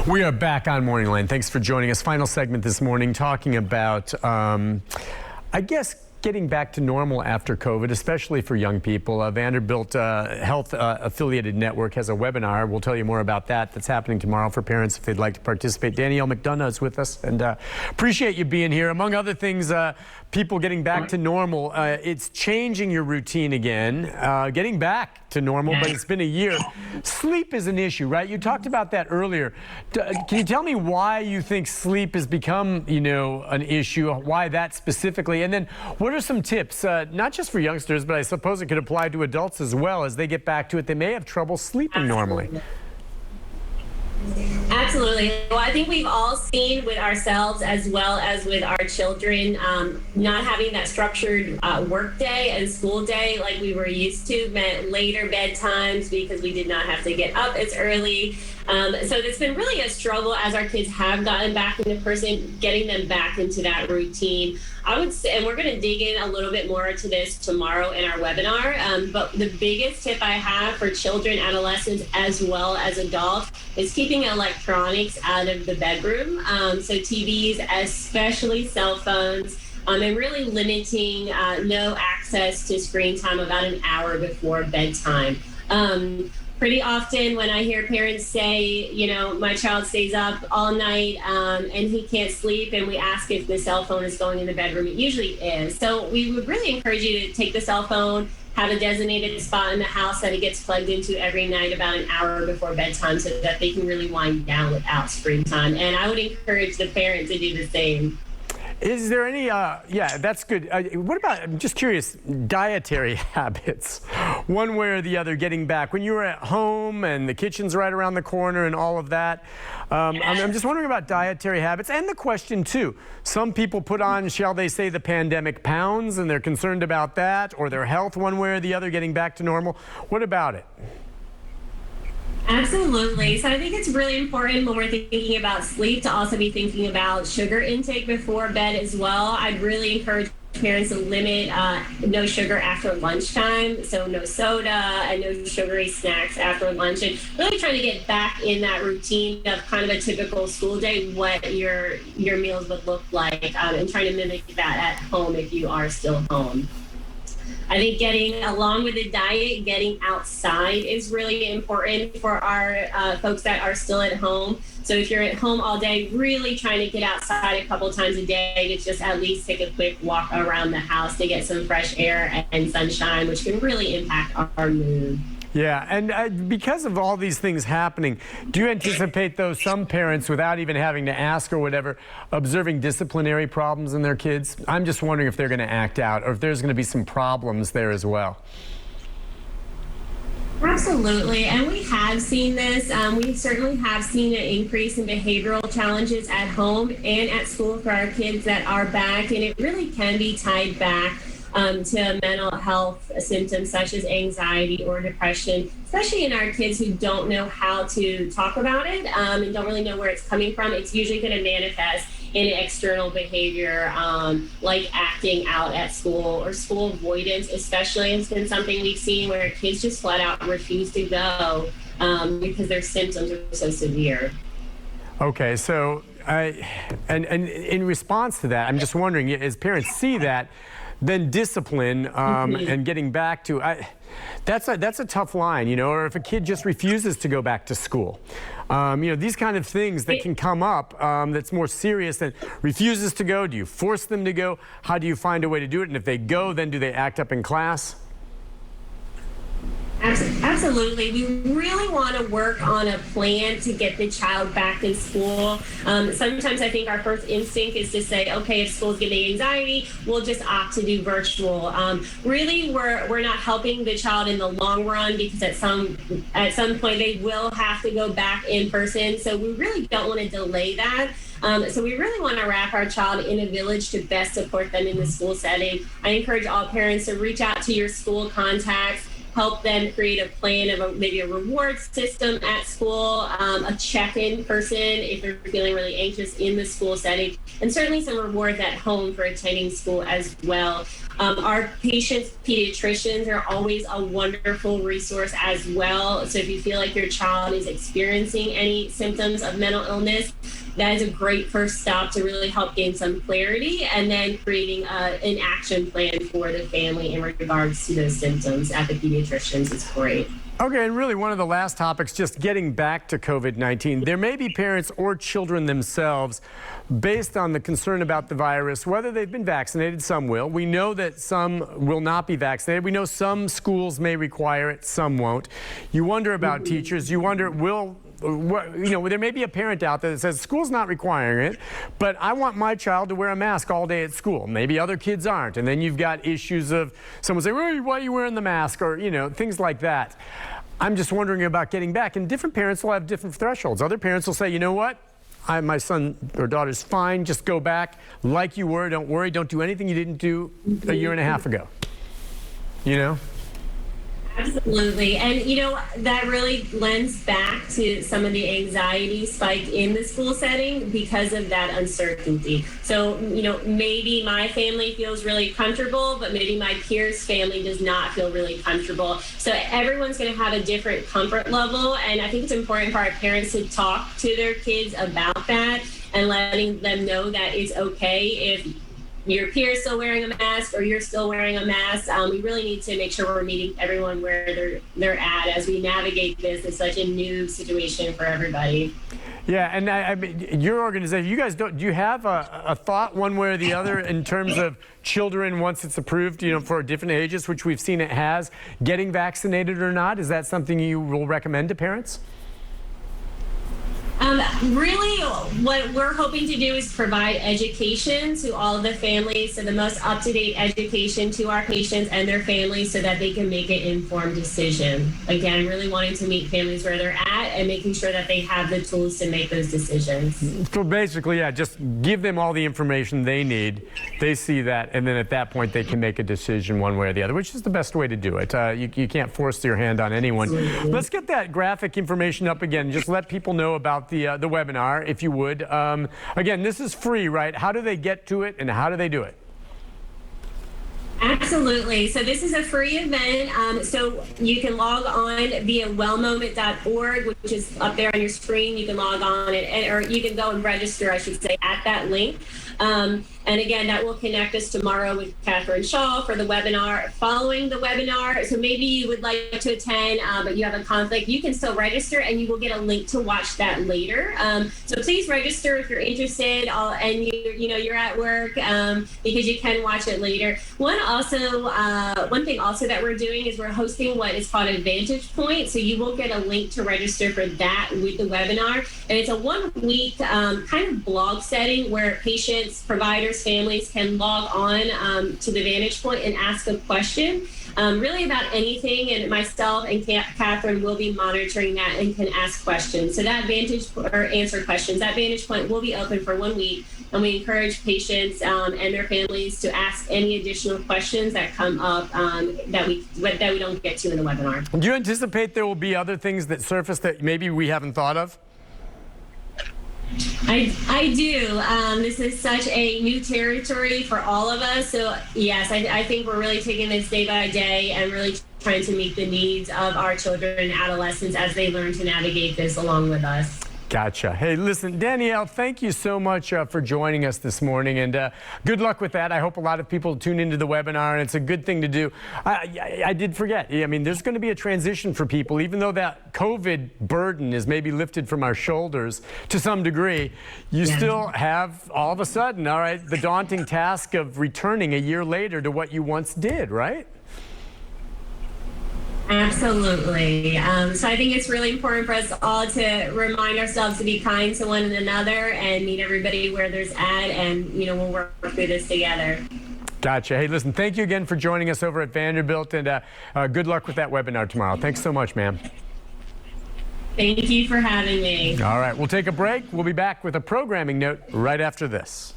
We are back on Morning Line. Thanks for joining us. Final segment this morning talking about, I guess, getting back to normal after COVID, especially for young people. Vanderbilt Health Affiliated Network has a webinar. We'll tell you more about that. That's happening tomorrow for parents if they'd like to participate. Danielle McDonough is with us, and appreciate you being here. Among other things, people getting back to normal. It's changing your routine again, getting back to normal, but it's been a year. Sleep is an issue, right? You talked about that earlier. Can you tell me why you think sleep has become, an issue, why that specifically? And then what are some tips, not just for youngsters, but I suppose it could apply to adults as well as they get back to it. They may have trouble sleeping normally. Absolutely. Well, I think we've all seen with ourselves as well as with our children, not having that structured work day and school day like we were used to meant later bedtimes because we did not have to get up as early. So it's been really a struggle as our kids have gotten back into person, getting them back into that routine. I would say, and we're going to dig in a little bit more to this tomorrow in our webinar, but the biggest tip I have for children, adolescents, as well as adults is keeping electronics out of the bedroom. So TVs, especially cell phones, and really limiting no access to screen time about an hour before bedtime. Pretty often when I hear parents say, my child stays up all night and he can't sleep, and we ask if the cell phone is going in the bedroom, it usually is. So we would really encourage you to take the cell phone, have a designated spot in the house that it gets plugged into every night about an hour before bedtime so that they can really wind down without screen time. And I would encourage the parent to do the same. Is there any, yeah, that's good. What about, I'm just curious, dietary habits, one way or the other, getting back? When you were at home and the kitchen's right around the corner and all of that, I'm just wondering about dietary habits. And the question, too, some people put on, shall they say, the pandemic pounds, and they're concerned about that, or their health one way or the other, getting back to normal. What about it? Absolutely. So I think it's really important when we're thinking about sleep to also be thinking about sugar intake before bed as well. I'd really encourage parents to limit no sugar after lunchtime, so no soda and no sugary snacks after lunch, and really trying to get back in that routine of kind of a typical school day, what your meals would look like, and trying to mimic that at home if you are still home. I think getting along with the diet, getting outside is really important for our folks that are still at home. So if you're at home all day, really trying to get outside a couple times a day to just at least take a quick walk around the house to get some fresh air and sunshine, which can really impact our mood. Yeah, and because of all these things happening, do you anticipate, though, some parents, without even having to ask or whatever, observing disciplinary problems in their kids? I'm just wondering if they're going to act out or if there's going to be some problems there as well. Absolutely, and we have seen this. We certainly have seen an increase in behavioral challenges at home and at school for our kids that are back, and it really can be tied back to mental health symptoms such as anxiety or depression, especially in our kids who don't know how to talk about it and don't really know where it's coming from. It's usually going to manifest in external behavior like acting out at school or school avoidance, especially. It's been something we've seen where kids just flat out refuse to go because their symptoms are so severe. Okay, so and in response to that, I'm just wondering, as parents see that, then discipline and getting back to, that's a tough line, or if a kid just refuses to go back to school. These kind of things that can come up that's more serious than refuses to go. Do you force them to go? How do you find a way to do it? And if they go, then do they act up in class? Absolutely. We really want to work on a plan to get the child back in school. Sometimes I think our first instinct is to say, okay, if school's giving anxiety, we'll just opt to do virtual. Really, we're not helping the child in the long run because at some point they will have to go back in person. So we really don't want to delay that. So we really want to wrap our child in a village to best support them in the school setting. I encourage all parents to reach out to your school contacts, help them create a plan of maybe a reward system at school, a check-in person if they're feeling really anxious in the school setting, and certainly some rewards at home for attending school as well. Our patients' pediatricians are always a wonderful resource as well. So if you feel like your child is experiencing any symptoms of mental illness, that is a great first stop to really help gain some clarity, and then creating an action plan for the family in regards to those symptoms at the pediatricians is great. Okay, and really one of the last topics, just getting back to COVID-19. There may be parents or children themselves, based on the concern about the virus, whether they've been vaccinated, some will. We know that some will not be vaccinated. We know some schools may require it, some won't. You wonder about teachers. You wonder, there may be a parent out there that says, school's not requiring it, but I want my child to wear a mask all day at school. Maybe other kids aren't. And then you've got issues of someone saying, well, why are you wearing the mask? Or, things like that. I'm just wondering about getting back. And different parents will have different thresholds. Other parents will say, you know what? My son or daughter's fine. Just go back like you were. Don't worry. Don't do anything you didn't do a year and a half ago. Absolutely. And, that really lends back to some of the anxiety spike in the school setting because of that uncertainty. So, maybe my family feels really comfortable, but maybe my peer's family does not feel really comfortable. So everyone's going to have a different comfort level. And I think it's important for our parents to talk to their kids about that and letting them know that it's okay if your peer is still wearing a mask or you're still wearing a mask. We really need to make sure we're meeting everyone where they're at as we navigate this. It's such a new situation for everybody. Yeah, and I mean, your organization, you guys do you have a thought one way or the other in terms of children once it's approved, for different ages, which we've seen it has, getting vaccinated or not? Is that something you will recommend to parents? Really, what we're hoping to do is provide education to all of the families, so the most up-to-date education to our patients and their families so that they can make an informed decision. Again, really wanting to meet families where they're at and making sure that they have the tools to make those decisions. So basically, yeah, just give them all the information they need. They see that, and then at that point, they can make a decision one way or the other, which is the best way to do it. You can't force your hand on anyone. Absolutely. Let's get that graphic information up again. Just let people know about the webinar, if you would. Again, this is free, right? How do they get to it, and how do they do it? Absolutely. So this is a free event. So you can log on via wellmoment.org, which is up there on your screen. You can log on or you can go and register, I should say, at that link. And again, that will connect us tomorrow with Catherine Shaw for the webinar. Following the webinar, so maybe you would like to attend, but you have a conflict, you can still register and you will get a link to watch that later. So please register if you're interested and you're at work because you can watch it later. One thing also that we're doing is we're hosting what is called a Vantage Point. So you will get a link to register for that with the webinar. And it's a 1 week kind of blog setting where patients, providers, families can log on to the Vantage Point and ask a question really about anything, and myself and Catherine will be monitoring that and can ask questions. So that answer questions. That Vantage Point will be open for 1 week, and we encourage patients and their families to ask any additional questions that come up that we don't get to in the webinar. Do you anticipate there will be other things that surface that maybe we haven't thought of? I do. This is such a new territory for all of us. So yes, I think we're really taking this day by day and really trying to meet the needs of our children and adolescents as they learn to navigate this along with us. Gotcha. Hey, listen, Danielle, thank you so much for joining us this morning, and good luck with that. I hope a lot of people tune into the webinar, and it's a good thing to do. I did forget. I mean, there's going to be a transition for people, even though that COVID burden is maybe lifted from our shoulders to some degree. You still have, all of a sudden, all right, the daunting task of returning a year later to what you once did, right? Absolutely. So I think it's really important for us all to remind ourselves to be kind to one another and meet everybody where there's at, and we'll work through this together. Gotcha. Hey, listen, thank you again for joining us over at Vanderbilt, and good luck with that webinar tomorrow. Thanks so much, ma'am. Thank you for having me. All right, we'll take a break. We'll be back with a programming note right after this.